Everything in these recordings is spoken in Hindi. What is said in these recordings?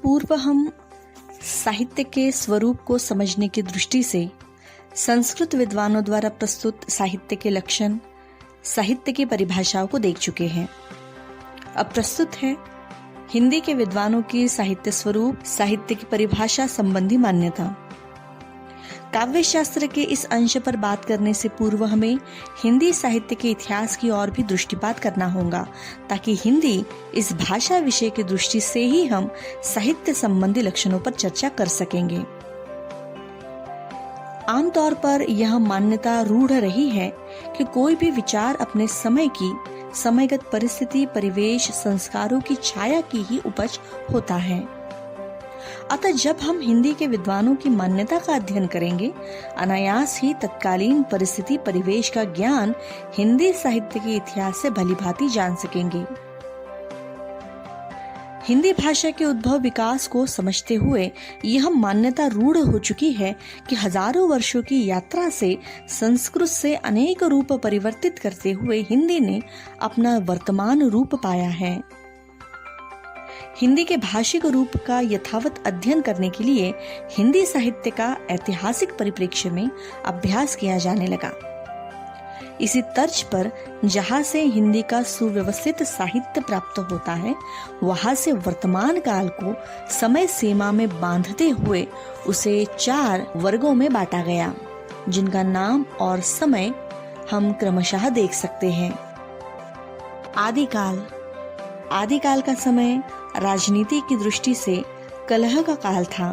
पूर्व हम साहित्य के स्वरूप को समझने की दृष्टि से संस्कृत विद्वानों द्वारा प्रस्तुत साहित्य के लक्षण, साहित्य की परिभाषाओं को देख चुके हैं। अब प्रस्तुत है हिंदी के विद्वानों की साहित्य स्वरूप, साहित्य की परिभाषा संबंधी मान्यता। काव्य शास्त्र के इस अंश पर बात करने से पूर्व हमें हिंदी साहित्य के इतिहास की ओर भी दृष्टिपात करना होगा, ताकि हिंदी इस भाषा विषय की दृष्टि से ही हम साहित्य संबंधी लक्षणों पर चर्चा कर सकेंगे। आमतौर पर यह मान्यता रूढ़ रही है कि कोई भी विचार अपने समय की समयगत परिस्थिति, परिवेश, संस्कारों की छाया की ही उपज होता है। अतः जब हम हिंदी के विद्वानों की मान्यता का अध्ययन करेंगे, अनायास ही तत्कालीन परिस्थिति, परिवेश का ज्ञान हिंदी साहित्य के इतिहास से भलीभांति जान सकेंगे। हिंदी भाषा के उद्भव विकास को समझते हुए यह मान्यता रूढ़ हो चुकी है कि हजारों वर्षों की यात्रा से संस्कृत से अनेक रूप परिवर्तित करते हुए हिंदी ने अपना वर्तमान रूप पाया है। हिंदी के भाषिक रूप का यथावत अध्ययन करने के लिए हिंदी साहित्य का ऐतिहासिक परिप्रेक्ष्य में अभ्यास किया जाने लगा। इसी तर्ज पर जहाँ से हिंदी का सुव्यवस्थित साहित्य प्राप्त होता है, वहाँ से वर्तमान काल को समय सीमा में बांधते हुए उसे 4 वर्गों में बांटा गया, जिनका नाम और समय हम क्रमशः देख सकते हैं। आदिकाल। आदिकाल का समय राजनीति की दृष्टि से कलह का काल था।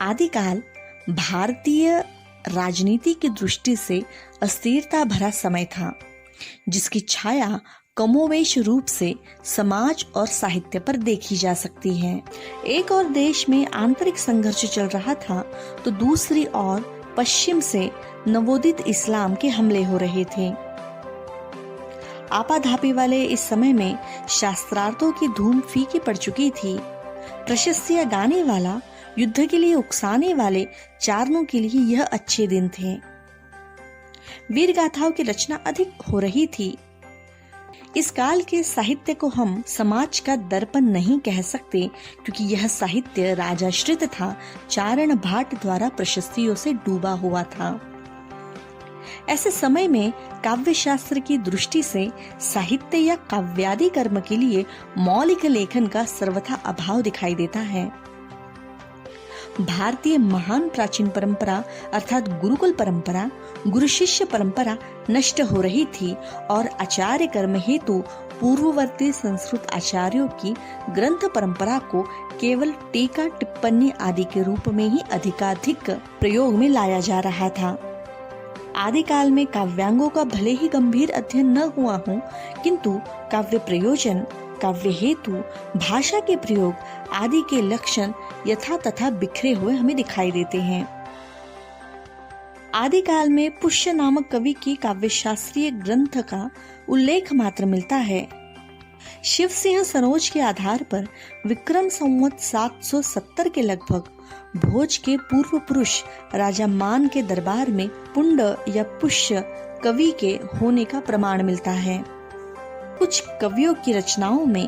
आदिकाल भारतीय राजनीति की दृष्टि से अस्थिरता भरा समय था, जिसकी छाया कमोवेश रूप से समाज और साहित्य पर देखी जा सकती है। एक और देश में आंतरिक संघर्ष चल रहा था, तो दूसरी ओर पश्चिम से नवोदित इस्लाम के हमले हो रहे थे। आपाधापी वाले इस समय में शास्त्रार्थों की धूम फीकी पड़ चुकी थी। प्रशस्तियां गाने वाला, युद्ध के लिए उकसाने वाले चारणों के लिए यह अच्छे दिन थे। वीर गाथाओं की रचना अधिक हो रही थी। इस काल के साहित्य को हम समाज का दर्पण नहीं कह सकते, क्योंकि यह साहित्य राजाश्रित था, चारण भाट द्वारा प्रशस्तियों से डूबा हुआ था। ऐसे समय में काव्य शास्त्र की दृष्टि से साहित्य या काव्यादि कर्म के लिए मौलिक लेखन का सर्वथा अभाव दिखाई देता है। भारतीय महान प्राचीन परंपरा अर्थात गुरुकुल परंपरा, गुरु शिष्य परंपरा नष्ट हो रही थी और आचार्य कर्म हेतु पूर्ववर्ती संस्कृत आचार्यों की ग्रंथ परंपरा को केवल टीका टिप्पणी आदि के रूप में ही अधिकाधिक प्रयोग में लाया जा रहा था। आदिकाल में काव्यांगों का भले ही गंभीर अध्ययन न हुआ हो, किंतु काव्य प्रयोजन, काव्य हेतु, भाषा के प्रयोग आदि के लक्षण यथा तथा बिखरे हुए हमें दिखाई देते हैं। आदिकाल में पुष्य नामक कवि की काव्य शास्त्रीय ग्रंथ का उल्लेख मात्र मिलता है। शिव सिंह सरोज के आधार पर विक्रम संवत 770 के लगभग भोज के पूर्व पुरुष राजा मान के दरबार में पुंड या पुष्य कवि के होने का प्रमाण मिलता है। कुछ कवियों की रचनाओं में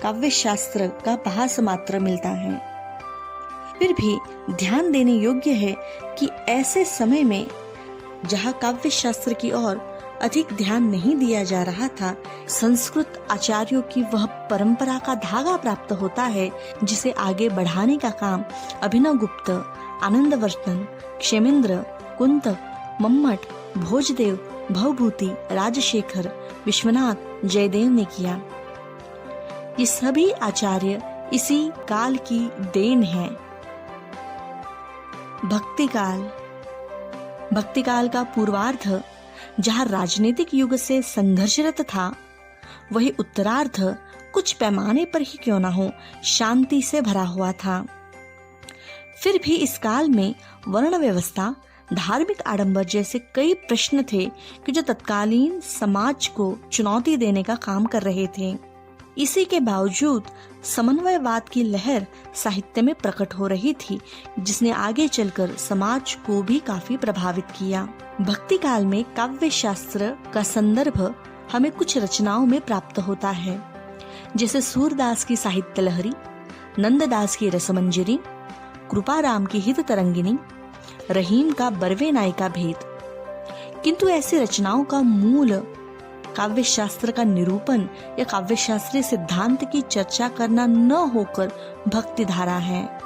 काव्य शास्त्र का भास मात्र मिलता है। फिर भी ध्यान देने योग्य है कि ऐसे समय में जहाँ काव्य शास्त्र की ओर अधिक ध्यान नहीं दिया जा रहा था, संस्कृत आचार्यों की वह परंपरा का धागा प्राप्त होता है, जिसे आगे बढ़ाने का काम अभिनवगुप्त, आनंदवर्धन, क्षेमेंद्र, कुंतक, मम्मट, भोजदेव, भवभूति, राजशेखर, विश्वनाथ, जयदेव ने किया। ये सभी आचार्य इसी काल की देन है। भक्तिकाल। भक्तिकाल का पूर्वार्ध जहाँ राजनीतिक युग से संघर्षरत था, वही उत्तरार्ध कुछ पैमाने पर ही क्यों न हो शांति से भरा हुआ था। फिर भी इस काल में वर्ण व्यवस्था, धार्मिक आडंबर जैसे कई प्रश्न थे कि जो तत्कालीन समाज को चुनौती देने का काम कर रहे थे। इसी के बावजूद समन्वयवाद की लहर साहित्य में प्रकट हो रही थी, जिसने आगे चलकर समाज को भी काफी प्रभावित किया। भक्ति काल में काव्य शास्त्र का संदर्भ हमें कुछ रचनाओं में प्राप्त होता है, जैसे सूरदास की साहित्य लहरी, नंददास की रसमंजरी, कृपाराम की हित तरंगिनी, रहीम का बरवे नायिका भेद। किंतु ऐसी रचनाओं का मूल काव्य शास्त्र का निरूपण या काव्य शास्त्रीय सिद्धांत की चर्चा करना न होकर भक्ति धारा है।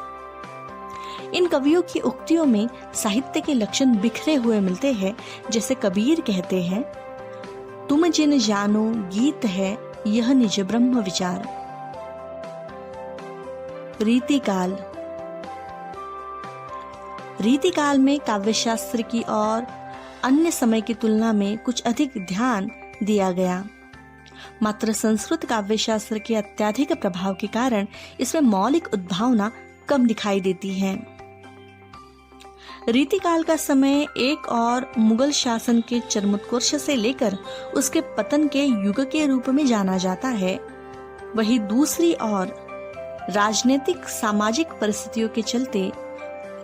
इन कवियों की उक्तियों में साहित्य के लक्षण बिखरे हुए मिलते हैं। जैसे कबीर कहते हैं, तुम जिन जानो गीत है यह निज ब्रह्म विचार। रीतिकाल। रीतिकाल में काव्य शास्त्र की और अन्य समय की तुलना में कुछ अधिक ध्यान दिया गया। मात्र संस्कृत काव्य शास्त्र के अत्यधिक प्रभाव के कारण इसमें मौलिक उद्भावना कम दिखाई देती है। रीतिकाल का समय एक और मुगल शासन के चरमोत्कर्ष से लेकर उसके पतन के युग के रूप में जाना जाता है। वही दूसरी ओर राजनीतिक सामाजिक परिस्थितियों के चलते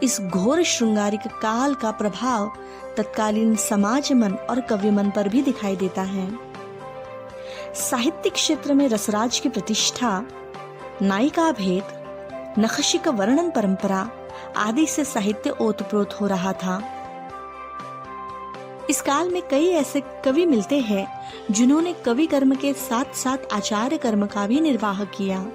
इस घोर श्रृंगारिक काल का प्रभाव तत्कालीन समाज मन और कवि मन पर भी दिखाई देता है। साहित्यिक क्षेत्र में रसराज की प्रतिष्ठा, नायिका भेद, नखशिक वर्णन परंपरा आदि से साहित्य ओतप्रोत हो रहा था। इस काल में कई ऐसे कवि मिलते हैं जिन्होंने कवि कर्म के साथ साथ आचार्य कर्म का भी निर्वाह किया।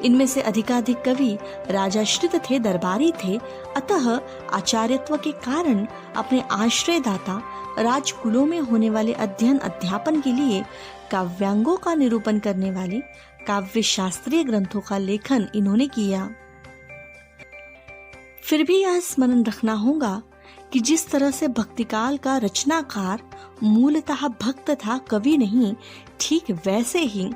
इनमें से अधिकाधिक कवि राजाश्रित थे, दरबारी थे, अतः आचार्यत्व के कारण अपने आश्रयदाता राजकुलों में होने वाले अध्ययन अध्यापन के लिए काव्यांगों का निरूपण करने वाले काव्य शास्त्रीय ग्रंथों का लेखन इन्होंने किया। फिर भी यह स्मरण रखना होगा कि जिस तरह से भक्तिकाल का रचनाकार मूलतः भक्त था, कवि नहीं, ठीक वैसे ही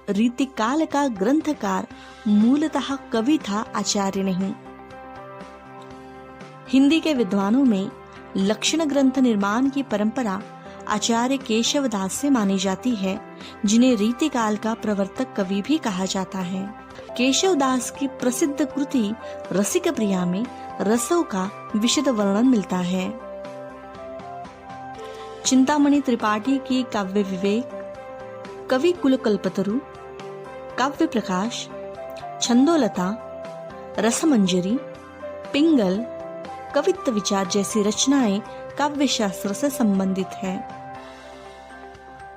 रीतिकाल का ग्रंथकार मूलतः कवि था, आचार्य नहीं। हिंदी के विद्वानों में लक्षण ग्रंथ निर्माण की परंपरा आचार्य केशवदास से मानी जाती है, जिन्हें रीतिकाल का प्रवर्तक कवि भी कहा जाता है। केशवदास की प्रसिद्ध कृति रसिक प्रिया में रसों का विशद वर्णन मिलता है। चिंतामणि त्रिपाठी की काव्य विवेक, कवि कुल कल्पतरु, काव्य प्रकाश, छंदोलता, रसमंजरी, पिंगल, कवित्व विचार जैसी रचनाएं काव्य शास्त्र से संबंधित हैं।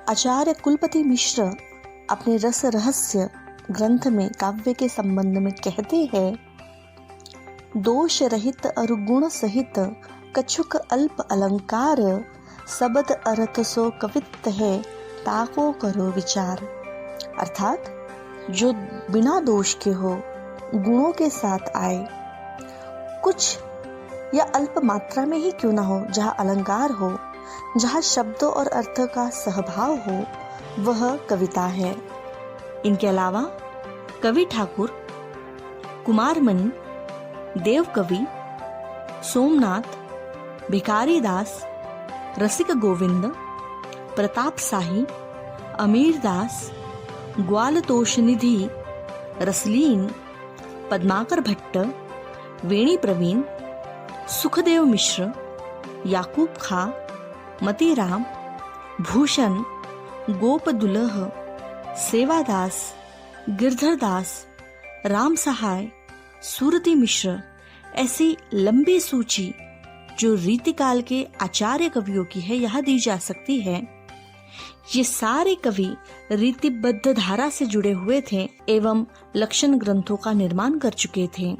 आचार्य कुलपति मिश्र अपने रस रहस्य ग्रंथ में काव्य के संबंध में कहते हैं, दोष रहित और गुण सहित कछुक अल्प अलंकार, शब्द अर्थ सो कवित्व है ताको करो विचार। अर्थात जो बिना दोष के हो, गुणों के साथ आए, कुछ या अल्प मात्रा में ही क्यों ना हो, जहाँ अलंकार हो, जहाँ शब्दों और अर्थ का सहभाव हो, वह कविता है। इनके अलावा कवि ठाकुर, कुमारमणि, देवकवि, सोमनाथ, भिखारी दास, रसिक गोविंद, प्रताप शाही, अमीर दास, ग्वालतोष निधि, रसलीन, पद्माकर भट्ट, वेणी प्रवीण, सुखदेव मिश्र, याकूब खां, मतीराम, भूषण, गोपदुलह, सेवादास, गिरधरदास, राम सहाय, सूरती मिश्र, ऐसी लंबी सूची जो रीतिकाल के आचार्य कवियों की है, यह दी जा सकती है। ये सारे कवि रीतिबद्ध धारा से जुड़े हुए थे एवं लक्षण ग्रंथों का निर्माण कर चुके थे।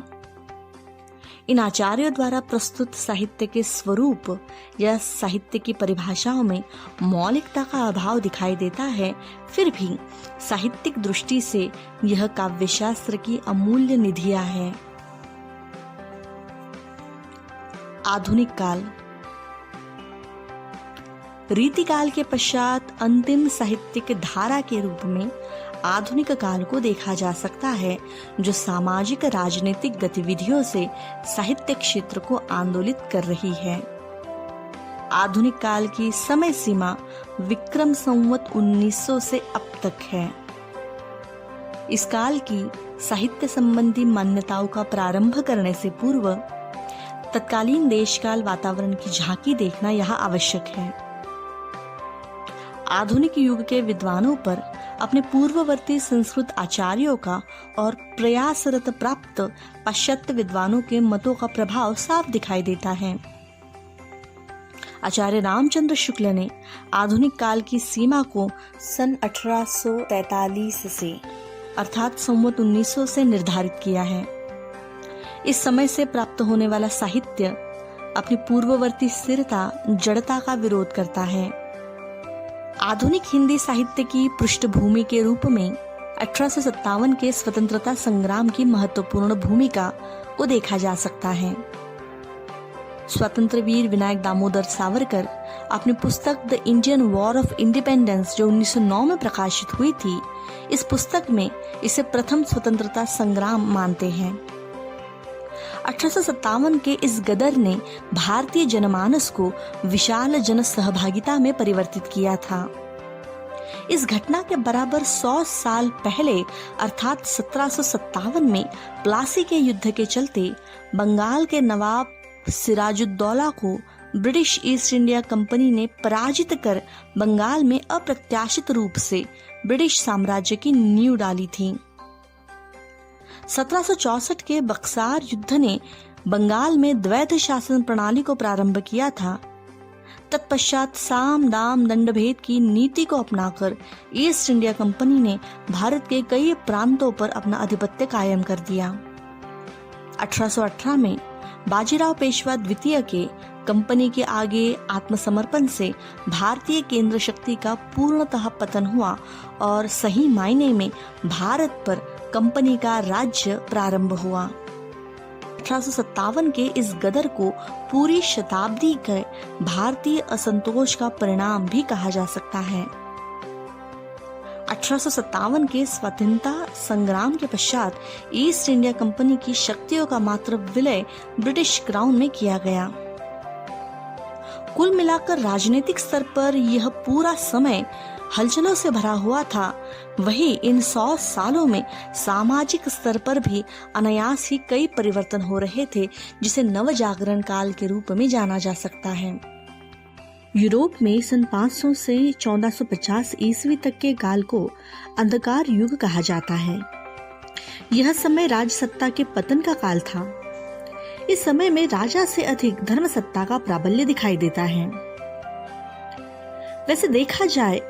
इन आचार्यों द्वारा प्रस्तुत साहित्य के स्वरूप या साहित्य की परिभाषाओं में मौलिकता का अभाव दिखाई देता है, फिर भी साहित्यिक दृष्टि से यह काव्यशास्त्र की अमूल्य निधियां हैं। आधुनिक काल। रीतिकाल के पश्चात अंतिम साहित्यिक धारा के रूप में आधुनिक काल को देखा जा सकता है, जो सामाजिक राजनीतिक गतिविधियों से साहित्य क्षेत्र को आंदोलित कर रही है। आधुनिक काल की समय सीमा विक्रम संवत 1900 से अब तक है। इस काल की साहित्य संबंधी मान्यताओं का प्रारंभ करने से पूर्व तत्कालीन देशकाल वातावरण की झांकी देखना यहाँ आवश्यक है। आधुनिक युग के विद्वानों पर अपने पूर्ववर्ती संस्कृत आचार्यों का और प्रयासरत प्राप्त पाश्चात्य विद्वानों के मतों का प्रभाव साफ दिखाई देता है। आचार्य रामचंद्र शुक्ल ने आधुनिक काल की सीमा को सन 1843 से अर्थात संवत 1900 से निर्धारित किया है। इस समय से प्राप्त होने वाला साहित्य अपनी पूर्ववर्ती स्थिरता, जड़ता का विरोध करता है। आधुनिक हिंदी साहित्य की पृष्ठभूमि के रूप में 1857 के स्वतंत्रता संग्राम की महत्वपूर्ण भूमिका को देखा जा सकता है। स्वतंत्र वीर विनायक दामोदर सावरकर अपनी पुस्तक the Indian war of independence जो 1909 में प्रकाशित हुई थी, इस पुस्तक में इसे प्रथम स्वतंत्रता संग्राम मानते हैं। 1857 के इस गदर ने भारतीय जनमानस को विशाल जन सहभागिता में परिवर्तित किया था। इस घटना के बराबर 100 साल पहले अर्थात 1757 में प्लासी के युद्ध के चलते बंगाल के नवाब सिराजुद्दौला को ब्रिटिश ईस्ट इंडिया कंपनी ने पराजित कर बंगाल में अप्रत्याशित रूप से ब्रिटिश साम्राज्य की नींव डाली थी। 1764 के बक्सार युद्ध ने बंगाल में द्वैध शासन प्रणाली को प्रारंभ किया था। तत्पश्चात साम दाम दंड भेद की नीति को अपनाकर ईस्ट इंडिया कंपनी ने भारत के कई प्रांतों पर अपना आधिपत्य कायम कर दिया। 1818 में बाजीराव पेशवा द्वितीय के कंपनी के आगे आत्मसमर्पण से भारतीय केंद्र शक्ति का पूर्णतः पतन हुआ और सही मायने में भारत पर कंपनी का राज्य प्रारंभ हुआ। 1857 के इस गदर को पूरी शताब्दी के भारतीय असंतोष का परिणाम भी कहा जा सकता है। 1857 के स्वतंत्रता संग्राम के पश्चात ईस्ट इंडिया कंपनी की शक्तियों का मात्र विलय ब्रिटिश क्राउन में किया गया। कुल मिलाकर राजनीतिक स्तर पर यह पूरा समय हलचलों से भरा हुआ था। वही इन 100 सालों में सामाजिक स्तर पर भी अनायास ही कई परिवर्तन हो रहे थे, जिसे नवजागरण काल के रूप में जाना जा सकता है। यूरोप में सन 500 से 1450 ईस्वी तक के काल को अंधकार युग कहा जाता है। यह समय राजसत्ता के पतन का काल था। इस समय में राजा से अधिक धर्म सत्ता का प्राबल्य दिखाई देता है। वैसे देखा जाए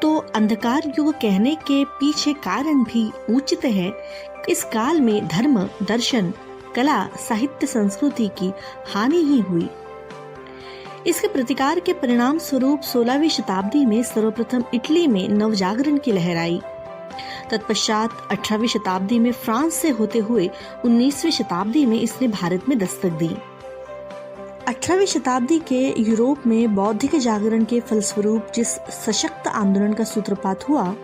तो अंधकार युग कहने के पीछे कारण भी उचित है। इस काल में धर्म, दर्शन, कला, साहित्य, संस्कृति की हानि ही हुई। इसके प्रतिकार के परिणाम स्वरूप 16वीं शताब्दी में सर्वप्रथम इटली में नवजागरण की लहर आई। तत्पश्चात 18वीं शताब्दी में फ्रांस से होते हुए 19वीं शताब्दी में इसने भारत में दस्तक दी। 18वीं शताब्दी के यूरोप में बौद्धिक जागरण के फलस्वरूप जिस सशक्त आंदोलन का सूत्रपात हुआ,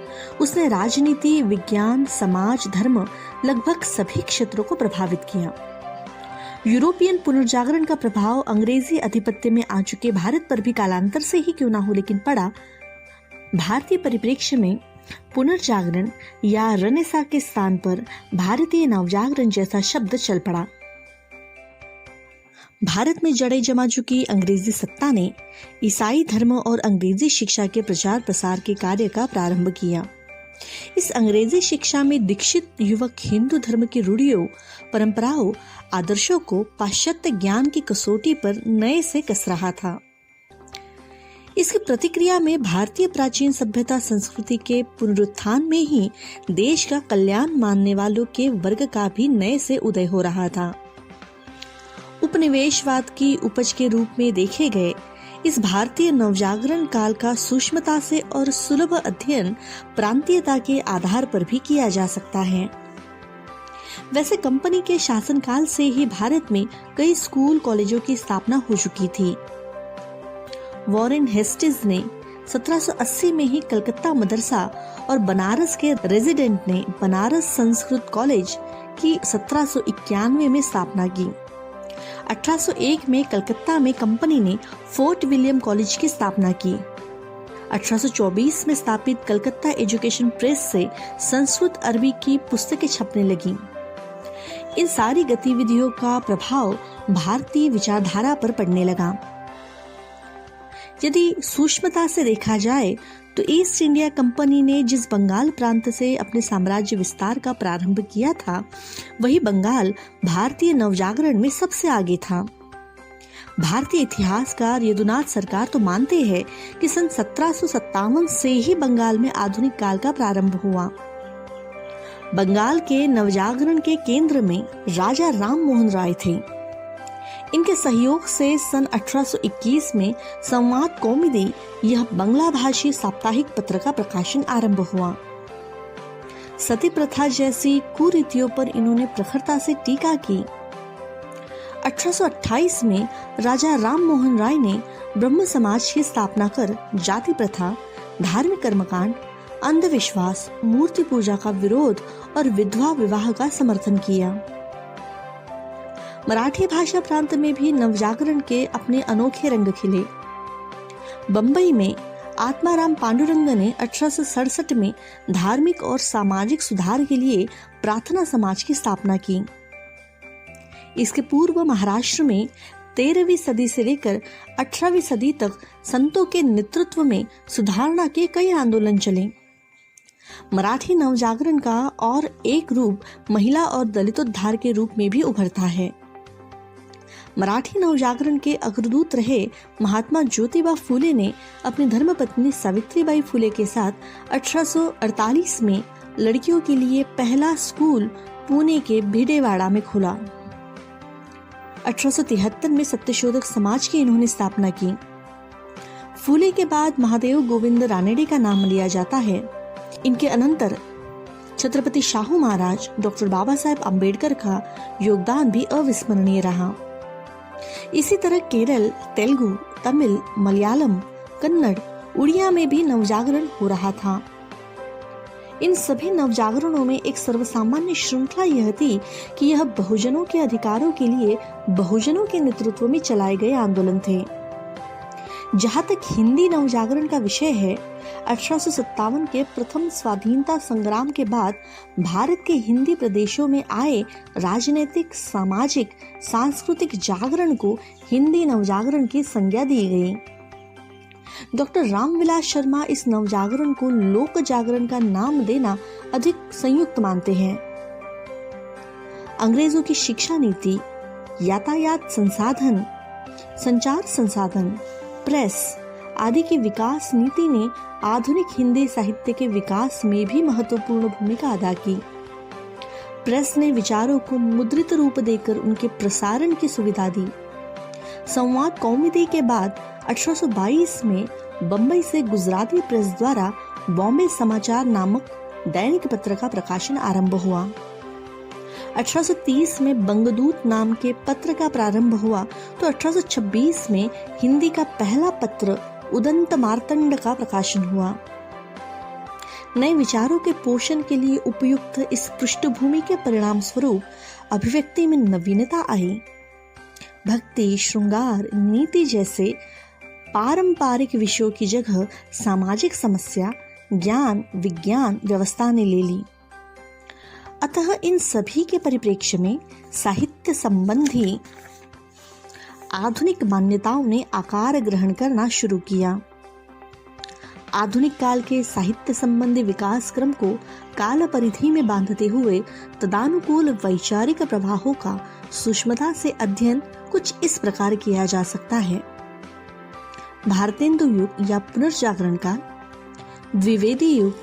उसने राजनीति, विज्ञान, समाज, धर्म लगभग सभी क्षेत्रों को प्रभावित किया। यूरोपियन पुनर्जागरण का प्रभाव अंग्रेजी आधिपत्य में आ चुके भारत पर भी कालांतर से ही क्यों ना हो लेकिन पड़ा। भारतीय परिप्रेक्ष्य में पुनर्जागरण या रेनेसां के स्थान पर भारतीय नवजागरण जैसा शब्द चल पड़ा। भारत में जड़ें जमा चुकी अंग्रेजी सत्ता ने ईसाई धर्म और अंग्रेजी शिक्षा के प्रचार प्रसार के कार्य का प्रारंभ किया। इस अंग्रेजी शिक्षा में दीक्षित युवक हिंदू धर्म की रूढ़ियों, परंपराओं, आदर्शों को पाश्चात्य ज्ञान की कसौटी पर नए से कस रहा था। इसकी प्रतिक्रिया में भारतीय प्राचीन सभ्यता संस्कृति के पुनरुत्थान में ही देश का कल्याण मानने वालों के वर्ग का भी नए से उदय हो रहा था। उपनिवेशवाद की उपज के रूप में देखे गए इस भारतीय नवजागरण काल का सूक्ष्मता से और सुलभ अध्ययन प्रांतीयता के आधार पर भी किया जा सकता है। वैसे कंपनी के शासनकाल से ही भारत में कई स्कूल कॉलेजों की स्थापना हो चुकी थी। वॉरेन हेस्टिंग्स ने 1780 में ही कलकत्ता मदरसा और बनारस के रेजिडेंट ने बनारस संस्कृत कॉलेज की 1791 में स्थापना की। 1801 में कलकत्ता में कंपनी ने फोर्ट विलियम कॉलेज की स्थापना की। 1824 में स्थापित कलकत्ता एजुकेशन प्रेस से संस्कृत अरबी की पुस्तकें छपने लगी। इन सारी गतिविधियों का प्रभाव भारतीय विचारधारा पर पड़ने लगा। यदि सूक्ष्मता से देखा जाए तो ईस्ट इंडिया कंपनी ने जिस बंगाल प्रांत से अपने साम्राज्य विस्तार का प्रारंभ किया था, वही बंगाल भारतीय नवजागरण में सबसे आगे था। भारतीय इतिहासकार यदुनाथ सरकार तो मानते हैं कि सन 1757 से ही बंगाल में आधुनिक काल का प्रारंभ हुआ। बंगाल के नवजागरण के केंद्र में राजा राम मोहन राय थे। इनके सहयोग से सन 1821 में संवाद कौमुदी, यह बंगला भाषी साप्ताहिक पत्र का प्रकाशन आरंभ हुआ। सती प्रथा जैसी कुरीतियों पर इन्होंने प्रखरता से टीका की। 1828 में राजा राम मोहन राय ने ब्रह्म समाज की स्थापना कर जाति प्रथा, धार्मिक कर्मकांड, अंधविश्वास, मूर्ति पूजा का विरोध और विधवा विवाह का समर्थन किया। मराठी भाषा प्रांत में भी नवजागरण के अपने अनोखे रंग खिले। बंबई में आत्माराम पांडुरंग ने 1867 में धार्मिक और सामाजिक सुधार के लिए प्रार्थना समाज की स्थापना की। इसके पूर्व महाराष्ट्र में 13वीं सदी से लेकर 18वीं सदी तक संतों के नेतृत्व में सुधारणा के कई आंदोलन चले। मराठी नवजागरण का और एक रूप महिला और दलितोद्धार के रूप में भी उभरता है। मराठी नवजागरण के अग्रदूत रहे महात्मा ज्योतिबा फूले ने अपनी धर्मपत्नी सावित्रीबाई फूले के साथ 1848 में लड़कियों के लिए पहला स्कूल पुणे के भिडेवाड़ा में खोला। 1873 में सत्यशोधक समाज की इन्होंने स्थापना की। फूले के बाद महादेव गोविंद रानडे का नाम लिया जाता है। इनके अनंतर छत्रपति शाहू महाराज, डॉक्टर बाबा साहेब अम्बेडकर का योगदान भी अविस्मरणीय रहा। इसी तरह केरल, तेलुगु, तमिल, मलयालम, कन्नड़, उड़िया में भी नवजागरण हो रहा था। इन सभी नवजागरणों में एक सर्वसामान्य श्रृंखला यह थी कि यह बहुजनों के अधिकारों के लिए बहुजनों के नेतृत्व में चलाए गए आंदोलन थे। जहां तक हिंदी नवजागरण का विषय है, 1857 के प्रथम स्वाधीनता संग्राम के बाद भारत के हिंदी प्रदेशों में आए राजनीतिक, सामाजिक, सांस्कृतिक जागरण को हिंदी नवजागरण की संज्ञा दी गई। डॉक्टर रामविलास शर्मा इस नवजागरण को लोक जागरण का नाम देना अधिक संयुक्त मानते हैं। अंग्रेजों की शिक्षा नीति, यातायात संसाधन, संचार संसाधन, प्रेस आदि की विकास नीति ने आधुनिक हिंदी साहित्य के विकास में भी महत्वपूर्ण भूमिका अदा की। प्रेस ने विचारों को मुद्रित रूप देकर उनके प्रसारण की सुविधा दी। संवाद कौमुदी के बाद 1822 में बंबई से गुजराती प्रेस द्वारा बॉम्बे समाचार नामक दैनिक पत्र का प्रकाशन आरंभ हुआ। 1830 में बंगदूत नाम के पत्र का प्रारंभ हुआ तो 1826 में हिंदी का पहला पत्र उदंत मार्तंड का प्रकाशन हुआ। नए विचारों के पोषण के लिए उपयुक्त इस पृष्ठभूमि के परिणाम स्वरूप अभिव्यक्ति में नवीनता आई। भक्ति, श्रृंगार, नीति जैसे पारंपरिक विषयों की जगह सामाजिक समस्या, ज्ञान, विज्ञान व्यवस्था ने ले ली। अतः इन सभी के परिप्रेक्ष्य में साहित्य संबंधी आधुनिक मान्यताओं ने आकार ग्रहण करना शुरू किया। आधुनिक काल के साहित्य संबंधी विकास क्रम को काल परिधि में बांधते हुए तदानुकूल वैचारिक प्रवाहों का सूक्ष्मता से अध्ययन कुछ इस प्रकार किया जा सकता है। भारतेंदु युग या पुनर्जागरण काल, द्विवेदी युग,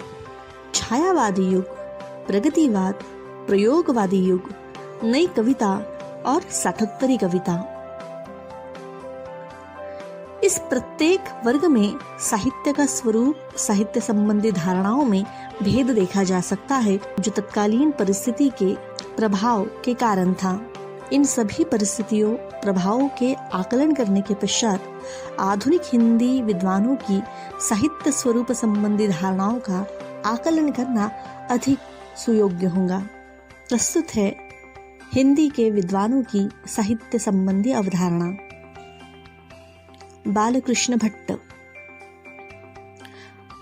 छायावादी युग, प्रगतिवाद, प्रयोगवादी युग, नई कविता और साठोत्तरी कविता। इस प्रत्येक वर्ग में साहित्य का स्वरूप, साहित्य संबंधी धारणाओं में भेद देखा जा सकता है जो तत्कालीन परिस्थिति के प्रभाव के कारण था। इन सभी परिस्थितियों, प्रभावों के आकलन करने के पश्चात आधुनिक हिंदी विद्वानों की साहित्य स्वरूप संबंधी धारणाओं का आकलन करना अधिक सुयोग्य होगा। प्रस्तुत है हिंदी के विद्वानों की साहित्य संबंधी अवधारणा। बालकृष्ण भट्ट।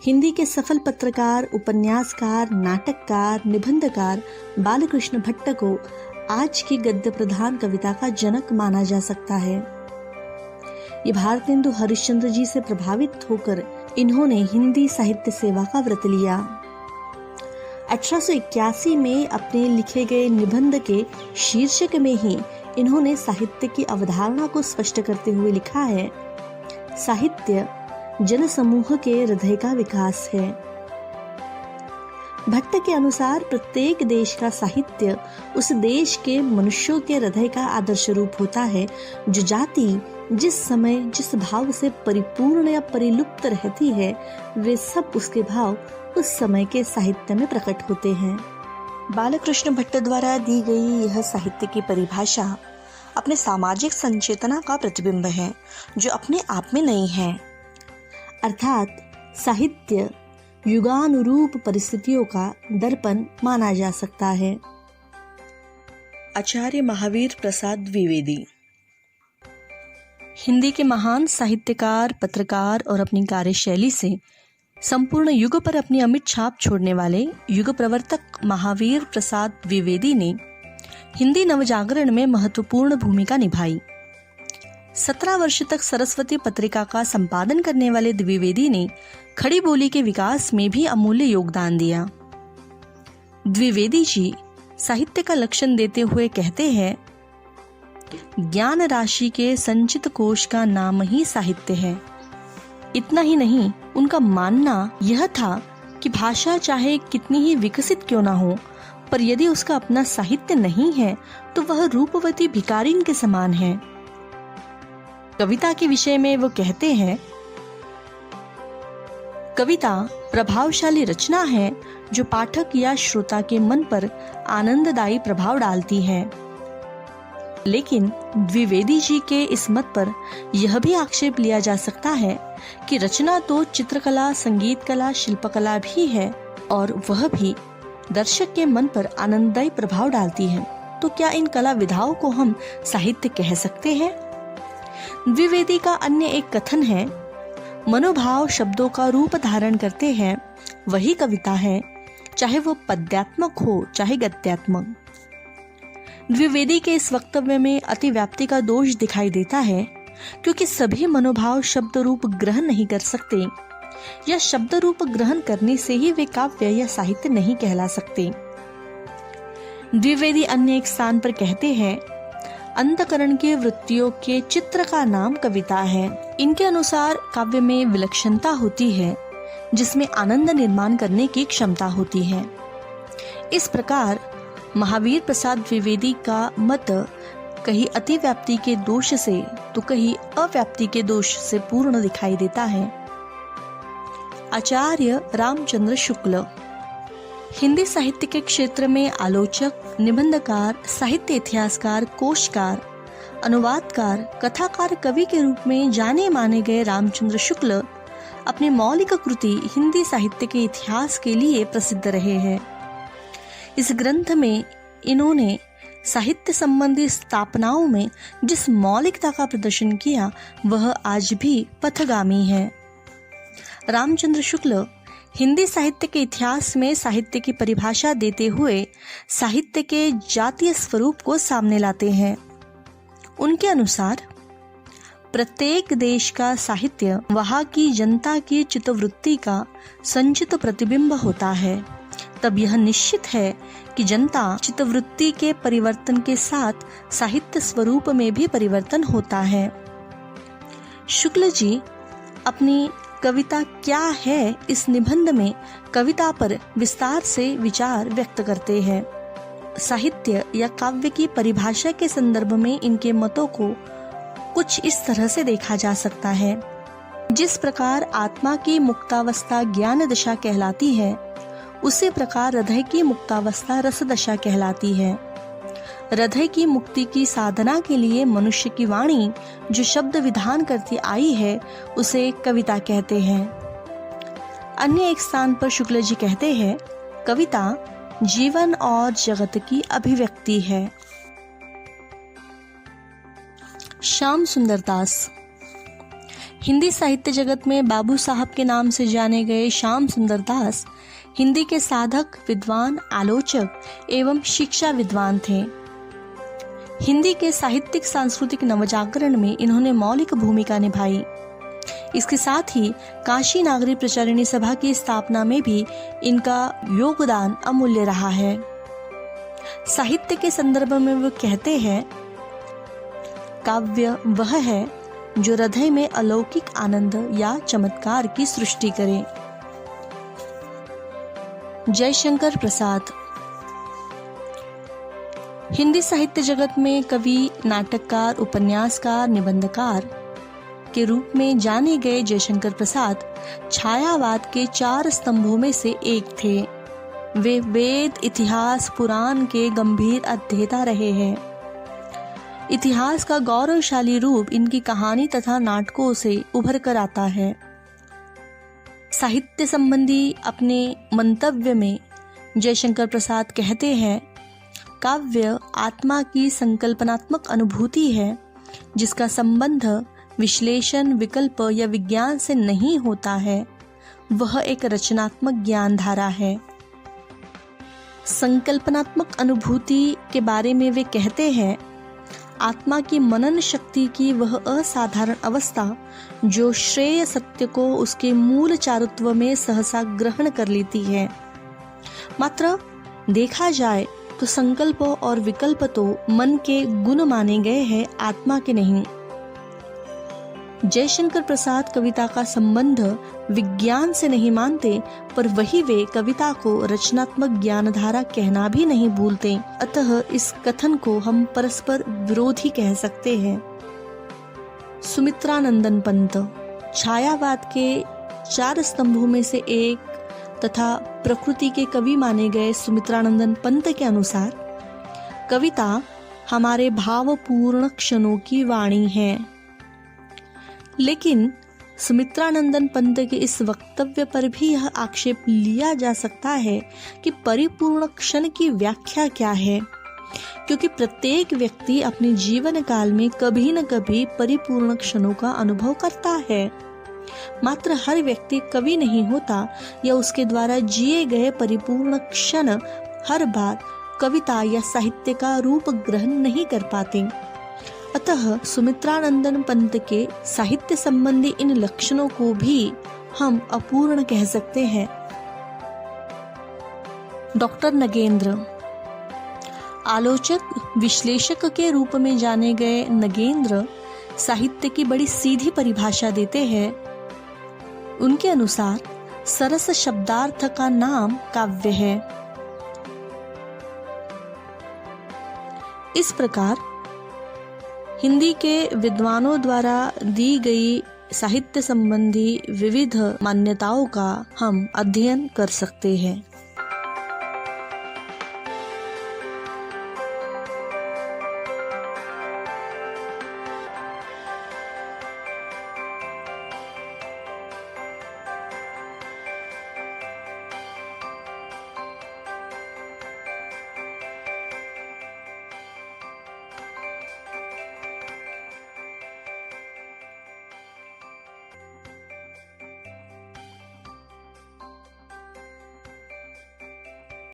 हिंदी के सफल पत्रकार, उपन्यासकार, नाटककार, निबंधकार बालकृष्ण भट्ट को आज की गद्य प्रधान कविता का जनक माना जा सकता है। ये भारतेंदु हरिश्चंद्र जी से प्रभावित होकर इन्होंने हिंदी साहित्य सेवा का व्रत लिया। 1881 में अपने लिखे गए निबंध के शीर्षक में ही इन्होंने साहित्य की अवधारणा को स्पष्ट करते हुए लिखा है, साहित्य जनसमूह के हृदय का विकास है। भट्ट के अनुसार प्रत्येक देश का साहित्य उस देश के मनुष्यों के हृदय का आदर्श रूप होता है। जो जाति जिस समय जिस भाव से परिपूर्ण या परिलुप्त रहती है, वे सब उसके भाव उस समय के साहित्य में प्रकट होते हैं। बालकृष्ण भट्ट द्वारा दी गई यह साहित्य की परिभाषा अपने सामाजिक संचेतना का प्रतिबिंब है, जो अपने आप में नई है। अर्थात साहित्य युगानुरूप परिस्थितियों का दर्पण माना जा सकता है। आचार्य महावीर प्रसाद द्विवेदी हिंदी के महान साहित्यकार, पत्रकार और अपनी कार्यशैली से संपूर्ण युग पर अपनी अमिट छाप छोड़ने वाले युग प्रवर्तक महावीर प्रसाद द्विवेदी ने हिंदी नवजागरण में महत्वपूर्ण भूमिका निभाई। 17 वर्ष तक सरस्वती पत्रिका का संपादन करने वाले द्विवेदी ने खड़ी बोली के विकास में भी अमूल्य योगदान दिया। द्विवेदी जी साहित्य का लक्षण देते हुए कहते हैं, ज्ञान राशि के संचित कोश का नाम ही साहित्य है। इतना ही नहीं, उनका मानना यह था कि भाषा चाहे कितनी ही विकसित क्यों ना हो, पर यदि उसका अपना साहित्य नहीं है तो वह रूपवती भिखारिन के समान है। कविता के विषय में वो कहते हैं, कविता प्रभावशाली रचना है जो पाठक या श्रोता के मन पर आनंददायी प्रभाव डालती है। लेकिन द्विवेदी जी के इस मत पर यह भी आक्षेप लिया जा सकता है कि रचना तो चित्रकला, संगीत कला, शिल्पकला भी है और वह भी दर्शक के मन पर आनंददायी प्रभाव डालती है। तो क्या इन कला विधाओं को हम साहित्य कह सकते हैं? द्विवेदी का अन्य एक कथन है, मनोभाव शब्दों का रूप धारण करते हैं, वही कविता है, चाहे वो पद्यात्मक हो चाहे गद्यात्मक। द्विवेदी के इस वक्तव्य में अतिव्याप्ति का दोष दिखाई देता है, क्योंकि सभी मनोभाव शब्द रूप ग्रहण नहीं कर सकते, या शब्द रूप ग्रहण करने से ही वे काव्य या साहित्य नहीं कहला सकते। द्विवेदी अन्य एक स्थान पर कहते हैं, अंतकरण के वृत्तियों के चित्र का नाम कविता है। इनके अनुसार काव्य में विलक्षणता होती है, जिसमें आनंद निर्माण करने की क्षमता होती है। इस प्रकार महावीर प्रसाद द्विवेदी का मत कहीं अतिव्याप्ति के दोष से तो कहीं अव्याप्ति के दोष से पूर्ण दिखाई देता है। आचार्य रामचंद्र शुक्ल हिंदी साहित्य के क्षेत्र में आलोचक, निबंधकार, साहित्य इतिहासकार, कोशकार, अनुवादकार, कथाकार, कवि के रूप में जाने माने गए रामचंद्र शुक्ल अपनी मौलिक कृति हिंदी साहित्य के इतिहास के लिए प्रसिद्ध रहे हैं। इस ग्रंथ में इन्होंने साहित्य संबंधी स्थापनाओं में जिस मौलिकता का प्रदर्शन किया, वह आज भी पथगामी है। रामचंद्र शुक्ल हिंदी साहित्य के इतिहास में साहित्य की परिभाषा देते हुए साहित्य के जातीय स्वरूप को सामने लाते हैं। उनके अनुसार प्रत्येक देश का साहित्य वहाँ की जनता की चित्तवृत्ति का संचित प्रतिबिंब होता है। तब यह निश्चित है कि जनता चित्तवृत्ति के परिवर्तन के साथ साहित्य स्वरूप में भी परिवर्तन होता है। शुक्ल जी अपनी कविता क्या है इस निबंध में कविता पर विस्तार से विचार व्यक्त करते हैं। साहित्य या काव्य की परिभाषा के संदर्भ में इनके मतों को कुछ इस तरह से देखा जा सकता है। जिस प्रकार आत्मा की मुक्तावस्था ज्ञान दशा कहलाती है, उसी प्रकार हृदय की मुक्तावस्था रस दशा कहलाती है। हृदय की मुक्ति की साधना के लिए मनुष्य की वाणी जो शब्द विधान करती आई है, उसे कविता कहते हैं। अन्य एक स्थान पर शुक्ल जी कहते हैं, कविता जीवन और जगत की अभिव्यक्ति है। श्याम सुंदर दास हिंदी साहित्य जगत में बाबू साहब के नाम से जाने गए श्याम सुंदर दास हिंदी के साधक, विद्वान, आलोचक एवं शिक्षा विद्वान थे। हिंदी के साहित्यिक सांस्कृतिक नवजागरण में इन्होंने मौलिक भूमिका निभाई। इसके साथ ही काशी नागरी प्रचारिणी सभा की स्थापना में भी इनका योगदान अमूल्य रहा है। साहित्य के संदर्भ में वो कहते हैं, काव्य वह है जो हृदय में अलौकिक आनंद या चमत्कार की सृष्टि करे। जयशंकर प्रसाद हिंदी साहित्य जगत में कवि, नाटककार, उपन्यासकार, निबंधकार के रूप में जाने गए जयशंकर प्रसाद छायावाद के 4 स्तंभों में से एक थे। वे वेद, इतिहास, पुराण के गंभीर अध्येता रहे हैं। इतिहास का गौरवशाली रूप इनकी कहानी तथा नाटकों से उभर कर आता है। साहित्य संबंधी अपने मंतव्य में जयशंकर प्रसाद कहते हैं, काव्य आत्मा की संकल्पनात्मक अनुभूति है जिसका संबंध विश्लेषण, विकल्प या विज्ञान से नहीं होता है। वह एक रचनात्मक ज्ञान धारा है। संकल्पनात्मक अनुभूति के बारे में वे कहते हैं, आत्मा की मनन शक्ति की वह असाधारण अवस्था जो श्रेय सत्य को उसके मूल चारुत्व में सहसा ग्रहण कर लेती है। मात्र देखा जाए तो संकल्प और विकल्प तो मन के गुण माने गए हैं, आत्मा के नहीं। जयशंकर प्रसाद कविता का संबंध विज्ञान से नहीं मानते, पर वही वे कविता को रचनात्मक ज्ञानधारा कहना भी नहीं भूलते। अतः इस कथन को हम परस्पर विरोधी कह सकते हैं। सुमित्रानंदन पंत छायावाद के 4 स्तंभों में से एक तथा प्रकृति के कवि माने गए सुमित्रानंदन पंत के अनुसार, कविता हमारे भावपूर्ण क्षणों की वाणी है। लेकिन सुमित्रानंदन पंत के इस वक्तव्य पर भी यह आक्षेप लिया जा सकता है कि परिपूर्ण क्षण की व्याख्या क्या है, क्योंकि प्रत्येक व्यक्ति अपने जीवन काल में कभी न कभी परिपूर्ण क्षणों का अनुभव करता है। मात्र हर व्यक्ति कवि नहीं होता या उसके द्वारा जिए गए परिपूर्ण क्षण हर बार कविता या साहित्य का रूप ग्रहण नहीं कर पाते। अतः सुमित्रानंदन पंत के साहित्य संबंधी इन लक्षणों को भी हम अपूर्ण कह सकते हैं। डॉक्टर नगेंद्र आलोचक, विश्लेषक के रूप में जाने गए नगेंद्र साहित्य की बड़ी सीधी परिभाषा देते हैं। उनके अनुसार सरस शब्दार्थ का नाम काव्य है। इस प्रकार हिंदी के विद्वानों द्वारा दी गई साहित्य संबंधी विविध मान्यताओं का हम अध्ययन कर सकते हैं।